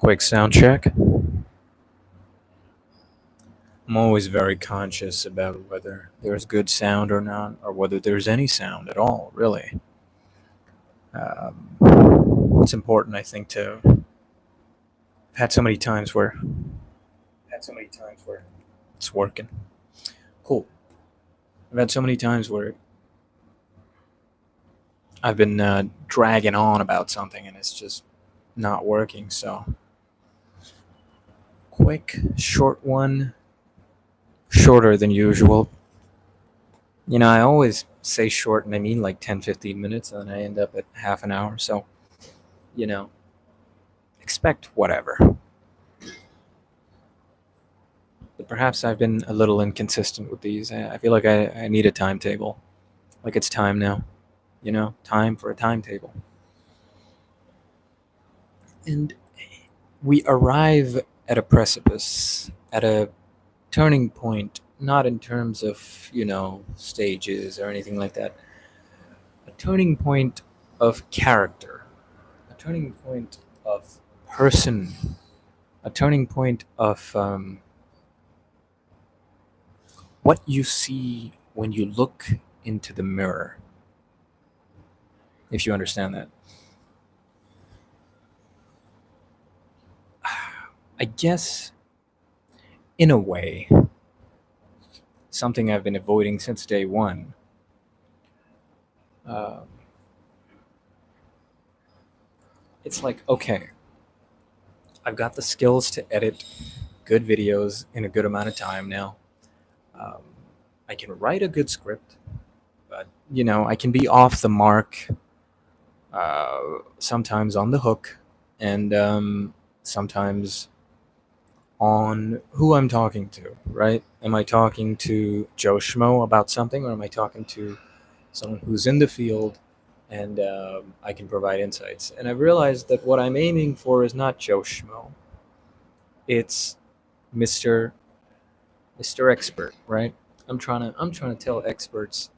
Quick sound check. I'm always very conscious about whether there's good sound or not, or whether there's any sound at all, really. It's important, I think, to. I've had so many times where it's working. Cool. I've had so many times where I've been dragging on about something and it's just not working. So, quick, short one, shorter than usual. I always say short and I mean like 10, 15 minutes, and then I end up at half an hour. So, you know, expect whatever. But perhaps I've been a little inconsistent with these. I feel like I need a timetable. Like it's time now. Time for a timetable. And we arrive at a precipice, at a turning point, not in terms of, stages or anything like that. A turning point of character, a turning point of person, a turning point of what you see when you look into the mirror, if you understand that. I guess, in a way, something I've been avoiding since day one. Um, it's like, okay, I've got the skills to edit good videos in a good amount of time now. Um, I can write a good script, but, I can be off the mark, sometimes on the hook, and sometimes on who I'm talking to, right? Am I talking to Joe Schmo about something, or am I talking to someone who's in the field and I can provide insights? And I've realized that what I'm aiming for is not Joe Schmo, it's Mr. Mr. Expert, right? I'm trying to tell experts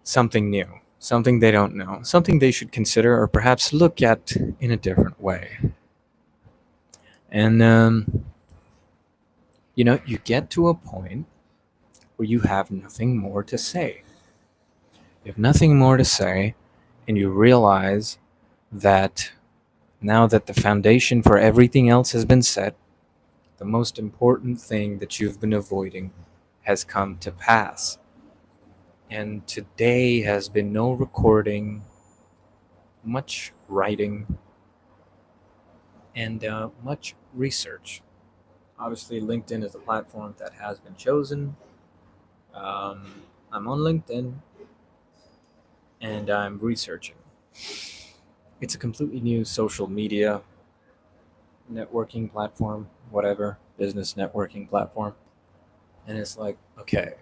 something new, something they don't know, something they should consider or perhaps look at in a different way. And you get to a point where you have nothing more to say. You have nothing more to say, and you realize that now that the foundation for everything else has been set, the most important thing that you've been avoiding has come to pass. And today has been no recording, much writing, and much research. Obviously, LinkedIn is the platform that has been chosen. I'm on LinkedIn and I'm researching. It's a completely new social media networking platform, whatever, business networking platform. And it's like, okay,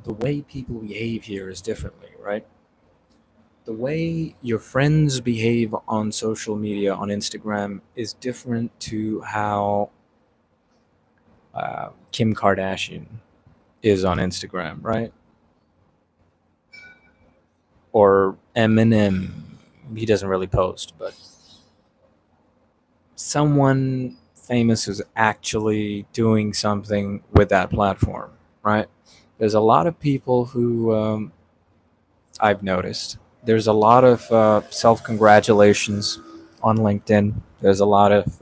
the way people behave here is differently, right? The way your friends behave on social media, on Instagram, is different to how Kim Kardashian is on Instagram, right? Or Eminem. He doesn't really post, but someone famous who's actually doing something with that platform, right? There's a lot of people who I've noticed. There's a lot of self congratulations on LinkedIn. There's a lot of,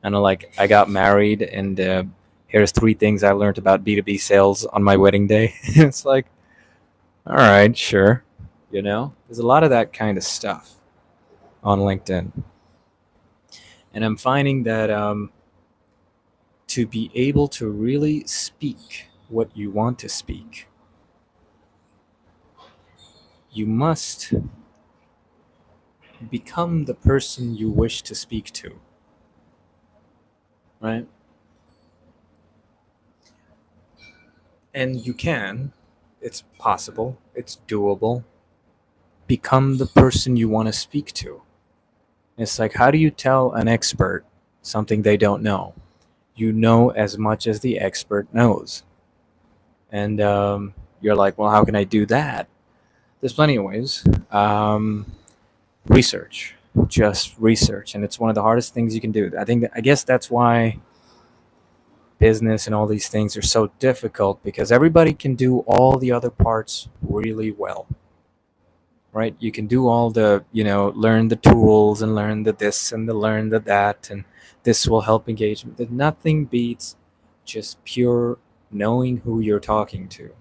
like, I got married and here's 3 things I learned about B2B sales on my wedding day. It's like, all right, sure. There's a lot of that kind of stuff on LinkedIn. And I'm finding that to be able to really speak what you want to speak, you must become the person you wish to speak to, right? And you can, it's possible, it's doable, become the person you want to speak to. It's like, how do you tell an expert something they don't know? You know as much as the expert knows. And you're like, well, how can I do that? There's plenty of ways. Research, just research, and it's one of the hardest things you can do. I guess that's why business and all these things are so difficult, because everybody can do all the other parts really well, right? You can do all the, learn the tools and learn the this and the learn the that, and this will help engagement. That nothing beats just pure knowing who you're talking to,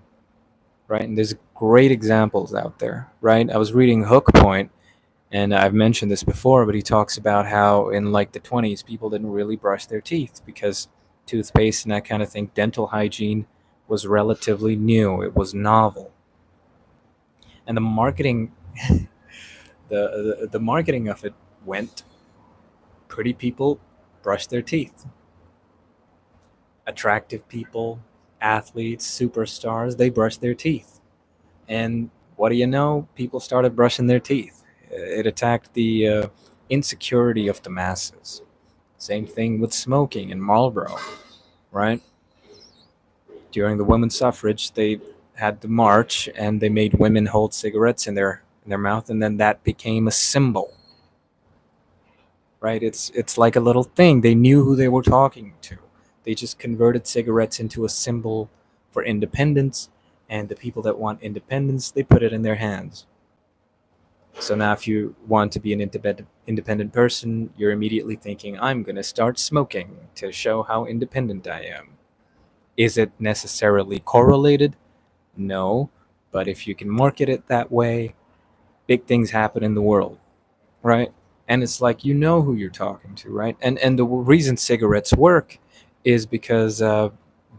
right? And there's great examples out there, right? I was reading Hook Point, and I've mentioned this before, but he talks about how in like the 20s, people didn't really brush their teeth because toothpaste and that kind of thing, dental hygiene was relatively new. It was novel. And the marketing, the marketing of it went, pretty people brush their teeth. Attractive people, athletes, superstars, they brush their teeth. And what do you know? People started brushing their teeth. It attacked the insecurity of the masses. Same thing with smoking and Marlboro, right? During the women's suffrage, they had the march and they made women hold cigarettes in their mouth, and then that became a symbol, right? It's like a little thing. They knew who they were talking to. They just converted cigarettes into a symbol for independence, and the people that want independence, they put it in their hands. So now, if you want to be an independent person, you're immediately thinking, I'm going to start smoking to show how independent I am. Is it necessarily correlated? No. But if you can market it that way, big things happen in the world, right? And it's like, you know who you're talking to, right? And the reason cigarettes work is because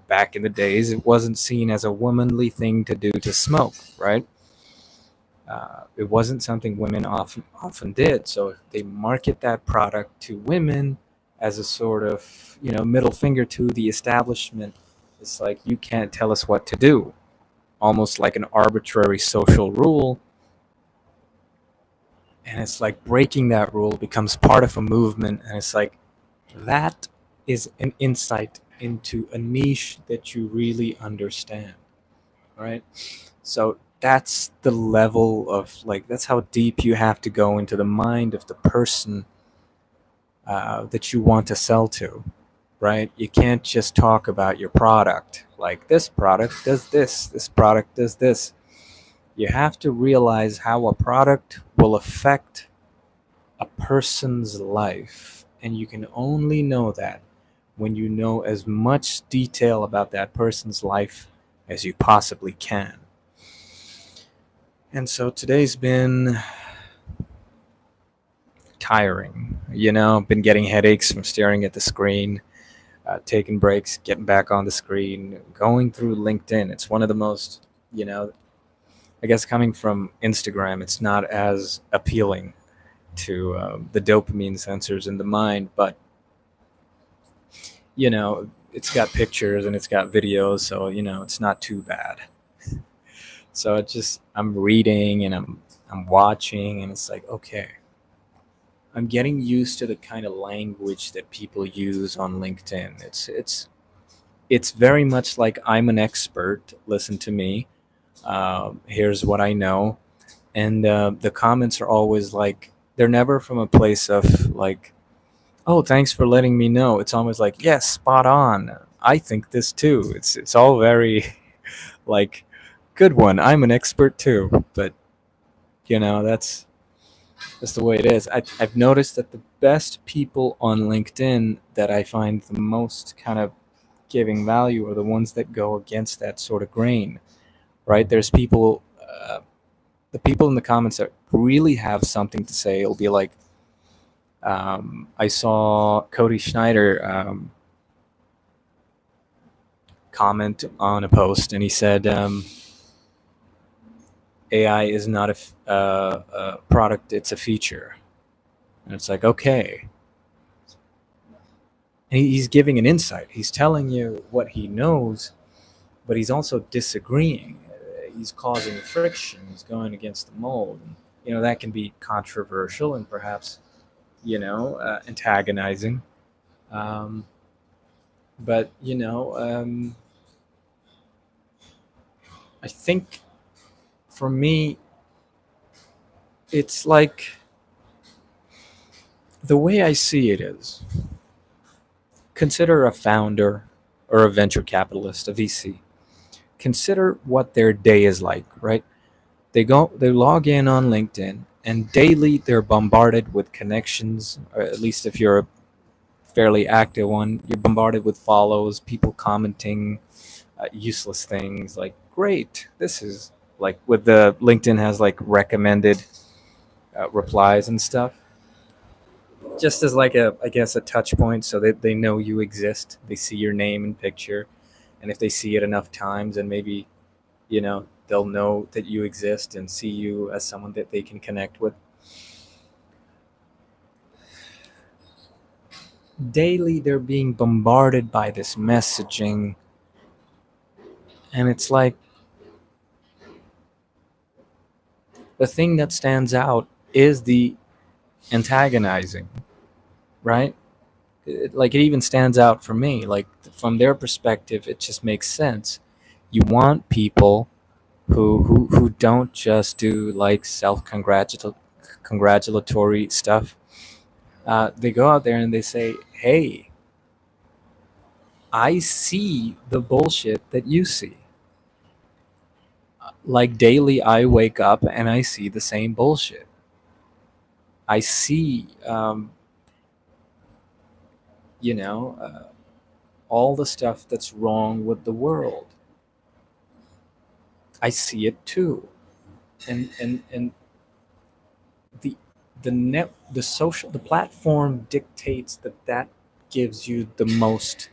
back in the days, it wasn't seen as a womanly thing to do to smoke, right? It wasn't something women often did. So if they market that product to women as a sort of, middle finger to the establishment, it's like, you can't tell us what to do, almost like an arbitrary social rule. And it's like breaking that rule becomes part of a movement, and it's like, that is an insight into a niche that you really understand, right? So that's the level of, like, that's how deep you have to go into the mind of the person that you want to sell to, right? You can't just talk about your product, like, this product does this product does this. You have to realize how a product will affect a person's life, and you can only know that when you know as much detail about that person's life as you possibly can. And so today's been tiring. Been getting headaches from staring at the screen, taking breaks, getting back on the screen, going through LinkedIn. It's one of the most, I guess, coming from Instagram, it's not as appealing to the dopamine sensors in the mind, but it's got pictures and it's got videos, so it's not too bad. So it's just, I'm reading and I'm watching, and it's like, okay, I'm getting used to the kind of language that people use on LinkedIn. It's very much like, I'm an expert. Listen to me. Here's what I know, and the comments are always like, they're never from a place of like, oh, thanks for letting me know. It's almost like, yes, spot on. I think this too. It's all very like, good one. I'm an expert too. But that's the way it is. I've noticed that the best people on LinkedIn that I find the most kind of giving value are the ones that go against that sort of grain, right? There's people, the people in the comments that really have something to say. It'll be like, I saw Cody Schneider comment on a post, and he said, AI is not a product, it's a feature. And it's like, okay. And he's giving an insight. He's telling you what he knows, but he's also disagreeing. He's causing friction. He's going against the mold. And, that can be controversial and perhaps, antagonizing. Um, but, I think, for me, It's like the way I see it is consider a founder or a venture capitalist, a VC. Consider what their day is like, right? They log in on LinkedIn and daily they're bombarded with connections, or at least if you're a fairly active one, you're bombarded with follows, people commenting useless things like great, this is like with the LinkedIn has like recommended replies and stuff just as like a I guess a touch point so that they know you exist, they see your name and picture, and if they see it enough times and maybe they'll know that you exist and see you as someone that they can connect with. Daily they're being bombarded by this messaging, and it's like the thing that stands out is the antagonizing, right? Like it even stands out for me, like from their perspective it just makes sense. You want people who don't just do like congratulatory stuff. They go out there and they say, hey, I see the bullshit that you see. Like daily I wake up and I see the same bullshit. I see you know all the stuff that's wrong with the world. I see it too. And the the social the platform dictates that gives you the most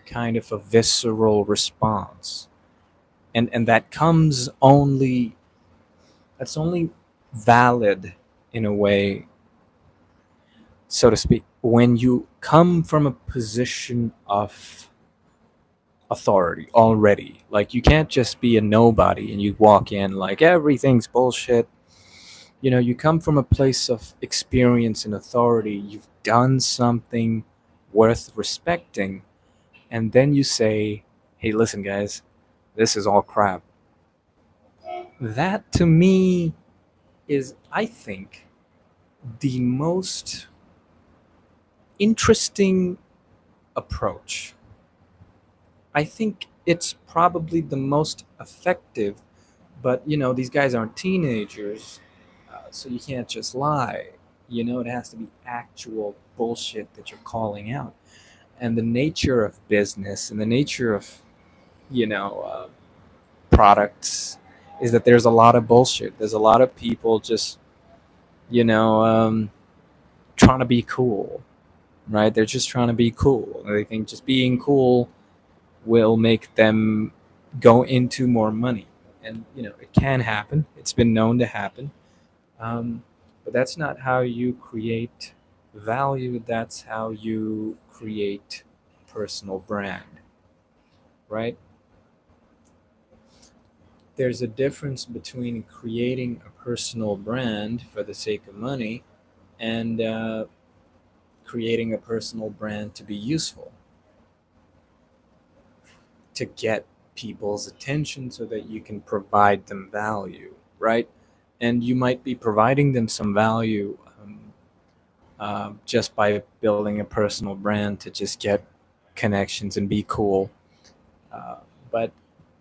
kind of a visceral response, and that comes only that's only valid in a way, so to speak, when you come from a position of authority already. Like you can't just be a nobody and you walk in like everything's bullshit. You come from a place of experience and authority. You've done something worth respecting, and then you say, hey, listen, guys, this is all crap. That to me is, I think, the most interesting approach. I think it's probably the most effective, but these guys aren't teenagers, so you can't just lie. It has to be actual bullshit that you're calling out. And the nature of business and the nature of you know uh, products is that there's a lot of bullshit. There's a lot of people just you know trying to be cool, right? They're just trying to be cool. They think just being cool will make them go into more money, and it can happen. It's been known to happen, but that's not how you create value. That's how you create personal brand, right? There's a difference between creating a personal brand for the sake of money and creating a personal brand to be useful, to get people's attention so that you can provide them value, right? And you might be providing them some value just by building a personal brand to just get connections and be cool. Uh, but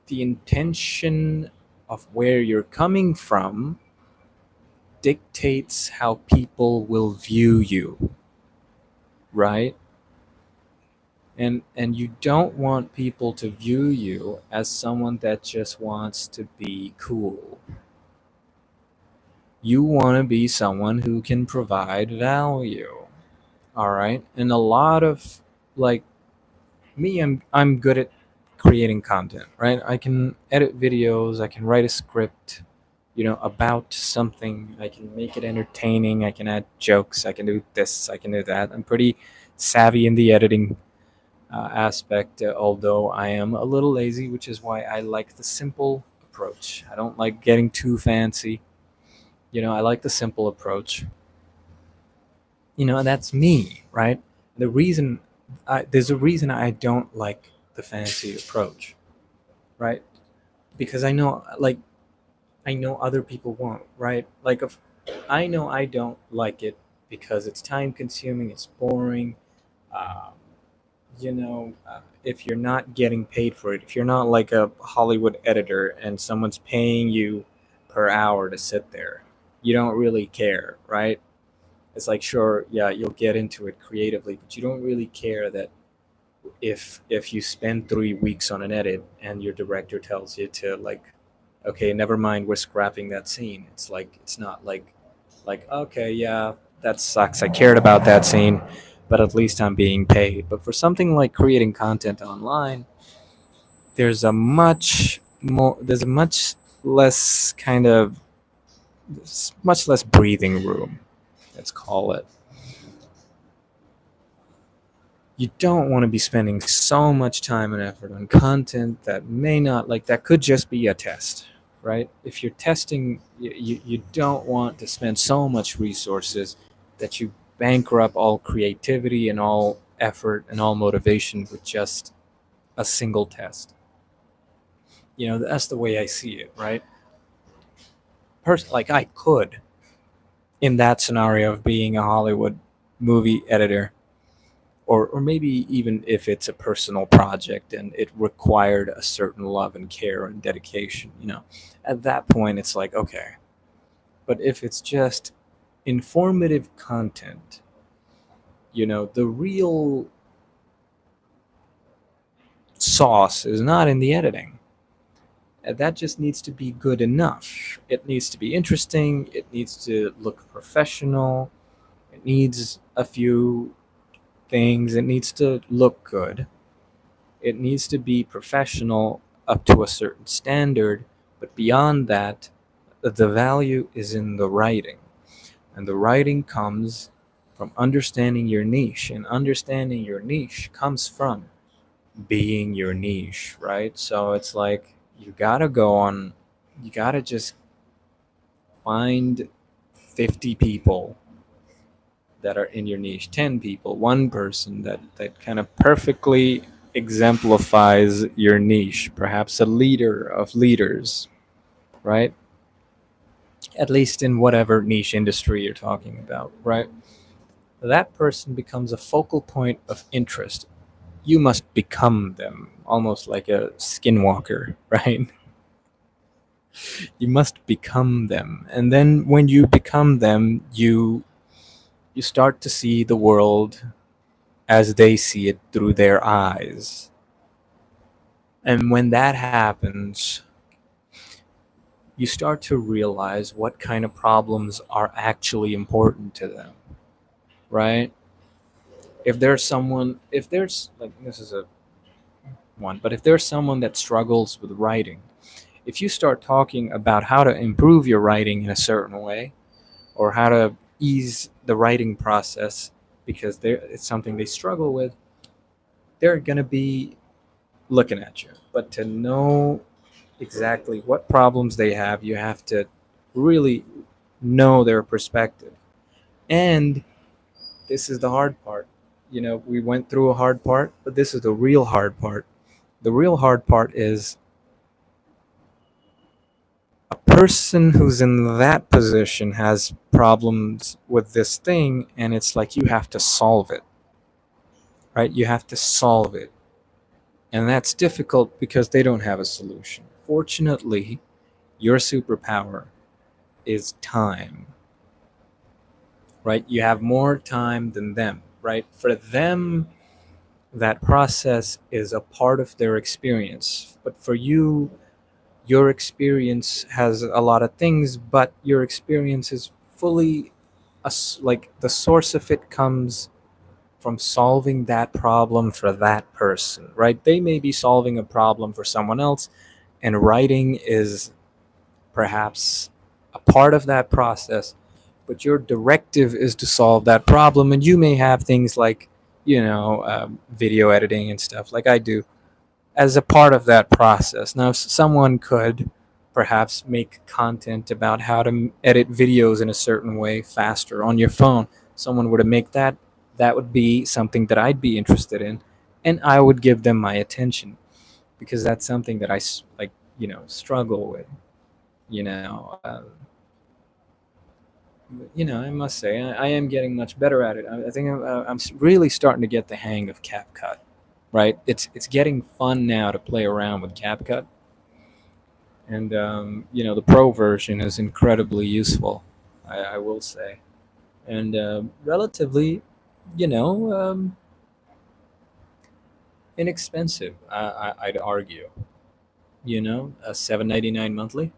the intention of where you're coming from dictates how people will view you, right? And you don't want people to view you as someone that just wants to be cool. You want to be someone who can provide value. All right? And a lot of like me, I'm good at creating content, right? I can edit videos, I can write a script, about something. I can make it entertaining, I can add jokes, I can do this, I can do that. I'm pretty savvy in the editing aspect, although I am a little lazy, which is why I like the simple approach. I don't like getting too fancy. I like the simple approach. And that's me, right? There's a reason I don't like the fancy approach, right? Because I know, like, I know other people won't, right? Like, I know I don't like it because it's time consuming, it's boring. Um, if you're not getting paid for it, if you're not like a Hollywood editor and someone's paying you per hour to sit there, you don't really care, right? It's like, sure, yeah, you'll get into it creatively, but you don't really care that if you spend 3 weeks on an edit and your director tells you to, like, okay, never mind, we're scrapping that scene. It's like, it's not like, okay, yeah, that sucks, I cared about that scene, but at least I'm being paid. But for something like creating content online, there's a much less kind of much less breathing room, let's call it. You don't want to be spending so much time and effort on content that may not, like, that could just be a test, right? If you're testing, you don't want to spend so much resources that you bankrupt all creativity and all effort and all motivation with just a single test. That's the way I see it, right? Like, I could, in that scenario of being a Hollywood movie editor, or maybe even if it's a personal project and it required a certain love and care and dedication, at that point it's like, okay. But if it's just informative content, the real sauce is not in the editing. That just needs to be good enough. It needs to be interesting, it needs to look professional, it needs a few things, it needs to look good. It needs to be professional up to a certain standard, but beyond that, the value is in the writing. And the writing comes from understanding your niche, and understanding your niche comes from being your niche, right? So it's like, you gotta just find 50 people that are in your niche, 10 people, one person that kind of perfectly exemplifies your niche, perhaps a leader of leaders, right? At least in whatever niche industry you're talking about, right? That person becomes a focal point of interest. You must become them, almost like a skinwalker, right? You must become them. And then when you become them, you start to see the world as they see it through their eyes. And when that happens, you start to realize what kind of problems are actually important to them, right? If there's, like, this is a one, but if there's someone that struggles with writing, if you start talking about how to improve your writing in a certain way, or how to ease the writing process because it's something they struggle with, they're going to be looking at you. But to know exactly what problems they have, you have to really know their perspective. And this is the hard part. We went through a hard part, but this is the real hard part. The real hard part is a person who's in that position has problems with this thing, and it's like you have to solve it, right? You have to solve it. And that's difficult because they don't have a solution. Fortunately, your superpower is time, right? You have more time than them, right? For them, that process is a part of their experience. But for you, your experience has a lot of things, but your experience is fully like, the source of it comes from solving that problem for that person, right? They may be solving a problem for someone else, and writing is perhaps a part of that process, but your directive is to solve that problem. And you may have things like, video editing and stuff like I do as a part of that process. Now, if someone could perhaps make content about how to edit videos in a certain way faster on your phone, someone were to make that, that would be something that I'd be interested in, and I would give them my attention because that's something that like, struggle with. You know, I must say I am getting much better at it. I think I'm really starting to get the hang of CapCut. Right? It's getting fun now to play around with CapCut, and the pro version is incredibly useful. I will say, and relatively, you know, inexpensive. I'd argue. A 7.99 monthly,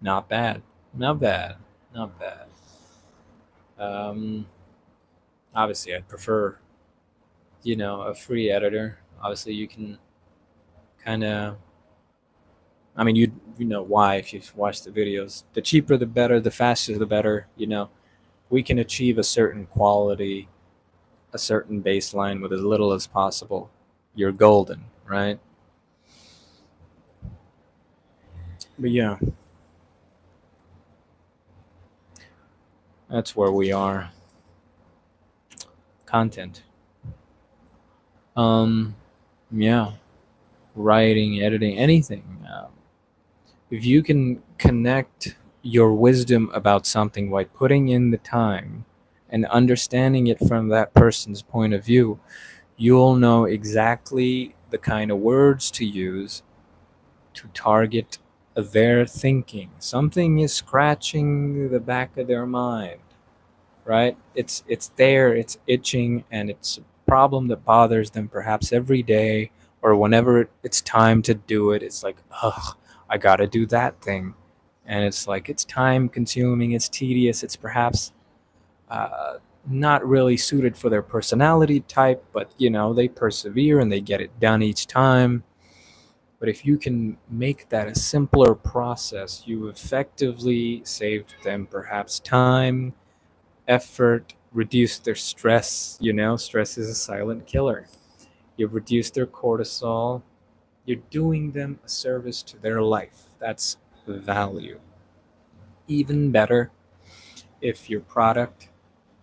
not bad, not bad, not bad. Um, Obviously, I'd prefer a free editor. Obviously, you can kind of. I mean, you know why if you've watched the videos. The cheaper, the better. The faster, the better. We can achieve a certain quality, a certain baseline with as little as possible. You're golden, right? But yeah, that's where we are. Content. Um, yeah, writing, editing, anything. If you can connect your wisdom about something by putting in the time and understanding it from that person's point of view, you'll know exactly the kind of words to use to target their thinking. Something is scratching the back of their mind, right? It's there, it's itching, and it's a problem that bothers them perhaps every day or whenever it's time to do it. It's like, ugh, I gotta do that thing, and it's like it's time consuming, it's tedious, it's perhaps uh, not really suited for their personality type, but they persevere and they get it done each time. But if you can make that a simpler process, you effectively saved them perhaps time, effort, reduce their stress. Stress is a silent killer. You've reduced their cortisol. You're doing them a service to their life. That's value. Even better if your product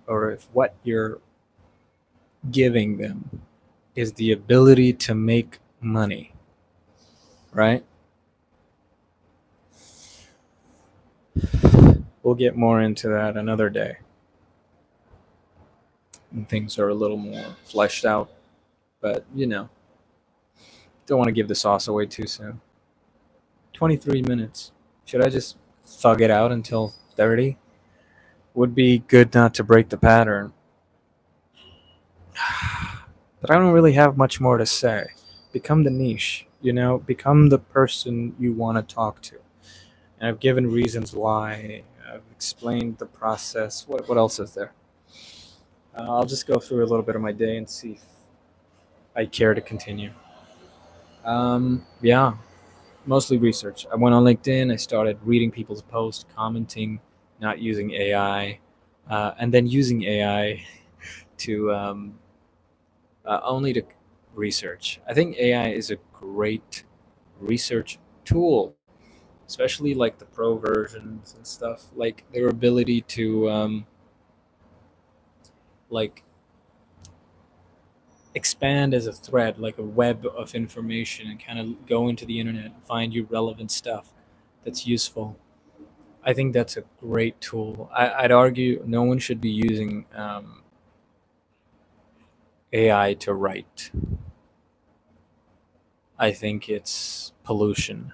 or if what you're giving them is the ability to make money, right? We'll get more into that another day when things are a little more fleshed out. But, don't want to give the sauce away too soon. 23 minutes. Should I just thug it out until 30? Would be good not to break the pattern. But I don't really have much more to say. Become the niche, become the person you want to talk to. And I've given reasons why. I've explained the process. What else is there? I'll just go through a little bit of my day and see if I care to continue. Yeah, mostly research. I went on LinkedIn. I started reading people's posts, commenting, not using AI, and then using AI to only to research. I think AI is a great research tool, especially like the pro versions and stuff. Like their ability to like expand as a thread, like a web of information, and kind of go into the internet and find you relevant stuff that's useful. I think that's a great tool. I'd argue no one should be using AI to write. I think it's pollution.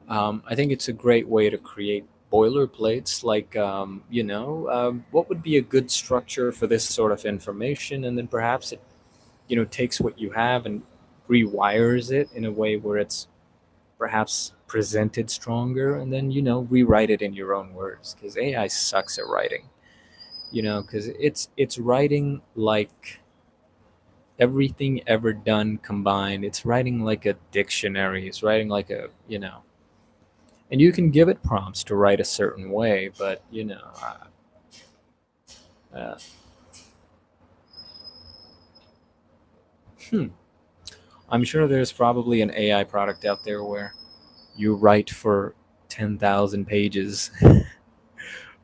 I think it's a great way to create boilerplates, like, what would be a good structure for this sort of information, and then perhaps it, takes what you have and rewires it in a way where it's perhaps presented stronger, and then, rewrite it in your own words, because AI sucks at writing, because it's writing like everything ever done combined. It's writing like a dictionary. It's writing like a, and you can give it prompts to write a certain way, but uh, hmm, I'm sure there's probably an AI product out there where you write for 10,000 pages,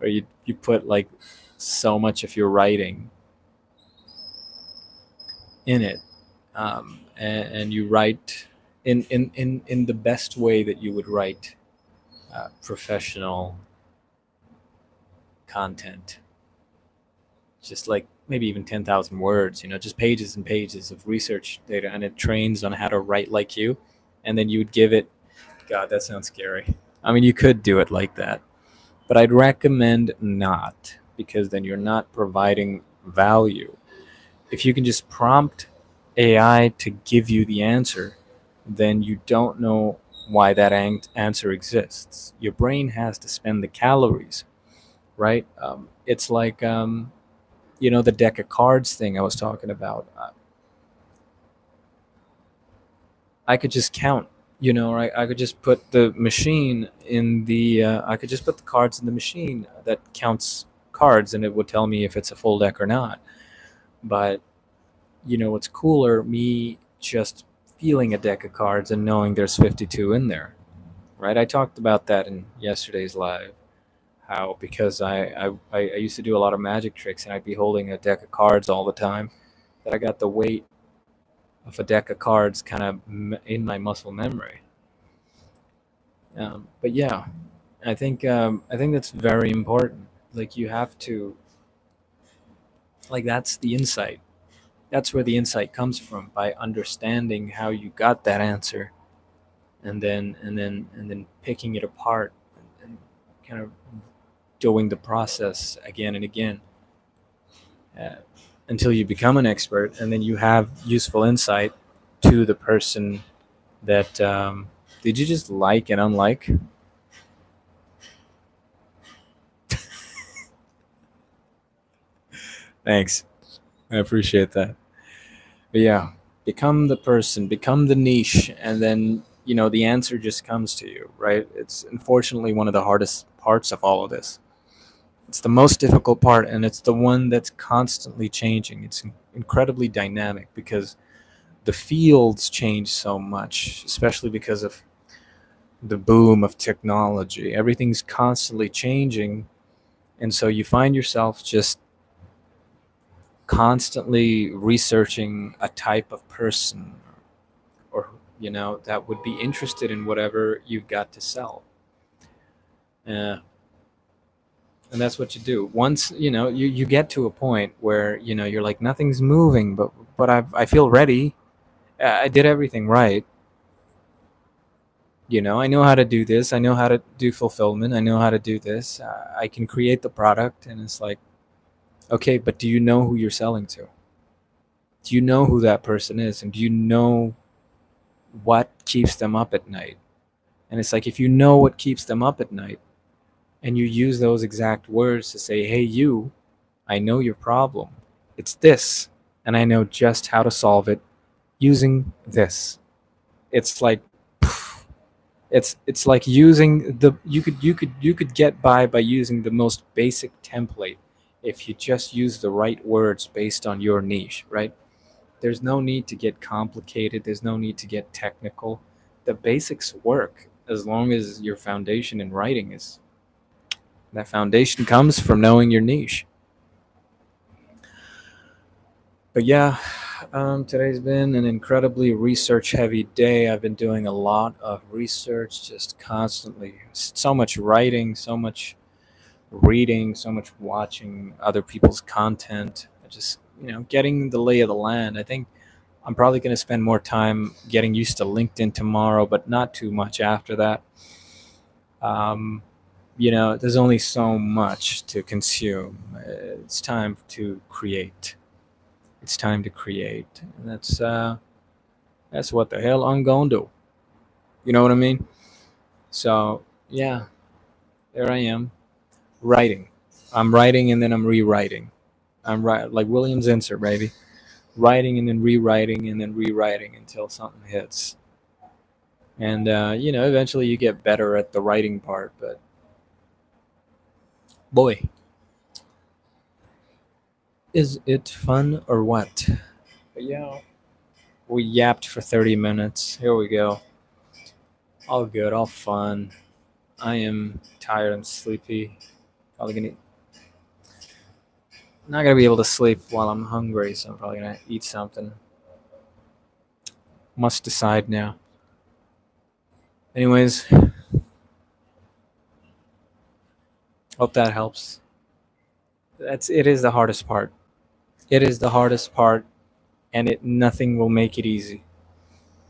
or you put like so much of your writing in it, and you write in the best way that you would write professional content, just like maybe even 10,000 words, just pages and pages of research data, and it trains on how to write like you. And then you would give it, God, that sounds scary. I mean, you could do it like that, but I'd recommend not, because then you're not providing value. If you can just prompt AI to give you the answer, then you don't know why that answer exists. Your brain has to spend the calories, right? It's like, the deck of cards thing I was talking about. I could just count, or I could just put the machine in the, I could just put the cards in the machine that counts cards, and it would tell me if it's a full deck or not. But what's cooler, me just feeling a deck of cards and knowing there's 52 in there, right? I talked about that in yesterday's live. How, because I used to do a lot of magic tricks, and I'd be holding a deck of cards all the time, that I got the weight of a deck of cards kind of in my muscle memory. But yeah, I think that's very important. Like, you have to, like, that's the insight. That's where the insight comes from, by understanding how you got that answer, and then picking it apart, and kind of doing the process again and again, uh, until you become an expert, and then you have useful insight to the person that, did you just like and unlike? Thanks, I appreciate that. But yeah, become the person, become the niche, and then the answer just comes to you, right? It's unfortunately one of the hardest parts of all of this. It's the most difficult part, and it's the one that's constantly changing. It's incredibly dynamic, because the fields change so much, especially because of the boom of technology. Everything's constantly changing, and so you find yourself just constantly researching a type of person, or that would be interested in whatever you've got to sell. uh, and that's what you do. Once you get to a point where you're like, nothing's moving, but I feel ready. I did everything right. I know how to do this. I know how to do fulfillment. I know how to do this. I can create the product. And it's like, okay, but do you know who you're selling to? Do you know who that person is? And do you know what keeps them up at night? And it's like, if you know what keeps them up at night, and you use those exact words to say, hey, you, I know your problem. It's this, and I know just how to solve it using this. It's like, it's like using the you could get by using the most basic template, if you just use the right words based on your niche, right? There's no need to get complicated. There's no need to get technical. The basics work, as long as your foundation in writing is, that foundation comes from knowing your niche. But yeah, today's been an incredibly research heavy day. I've been doing a lot of research, just constantly. So much writing, so much reading, so much watching other people's content. Just, getting the lay of the land. I think I'm probably going to spend more time getting used to LinkedIn tomorrow, but not too much after that. Um, there's only so much to consume. It's time to create. It's time to create. And that's what the hell I'm gonna do. You know what I mean? So yeah, there I am, writing. I'm writing and then I'm rewriting. I'm right like William Zinsser, baby. Writing and then rewriting and then rewriting until something hits. And eventually you get better at the writing part. But boy, is it fun or what? But yeah, we yapped for 30 minutes. Here we go. All good, all fun. I am tired. I'm sleepy. Probably gonna not gonna be able to sleep while I'm hungry, so I'm probably gonna eat something. Must decide now. Anyways, hope that helps. It is the hardest part. It is the hardest part, and it nothing will make it easy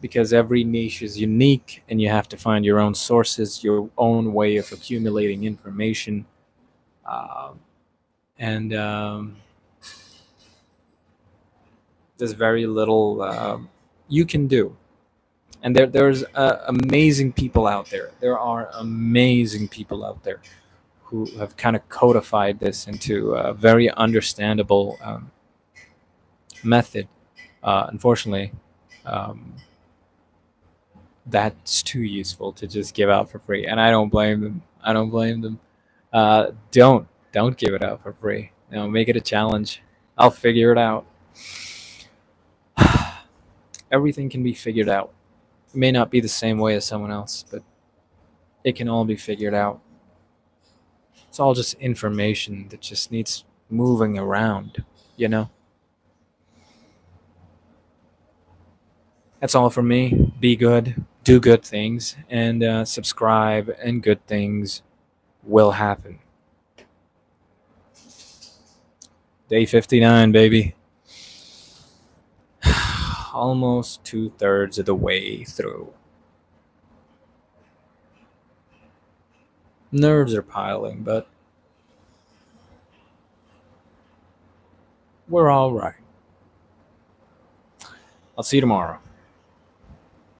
because every niche is unique, and you have to find your own sources, your own way of accumulating information, um, and there's very little you can do. And there's amazing people out there. There are amazing people out there who have kind of codified this into a very understandable method. Unfortunately, um, that's too useful to just give out for free, and I don't blame them. I don't blame them. Don't give it out for free. Make it a challenge. I'll figure it out. Everything can be figured out. It may not be the same way as someone else, but it can all be figured out. It's all just information that just needs moving around, you know? That's all from me. Be good, do good things, and subscribe, and good things will happen. Day 59, baby. Almost 2/3 of the way through. Nerves are piling, but we're all right. I'll see you tomorrow.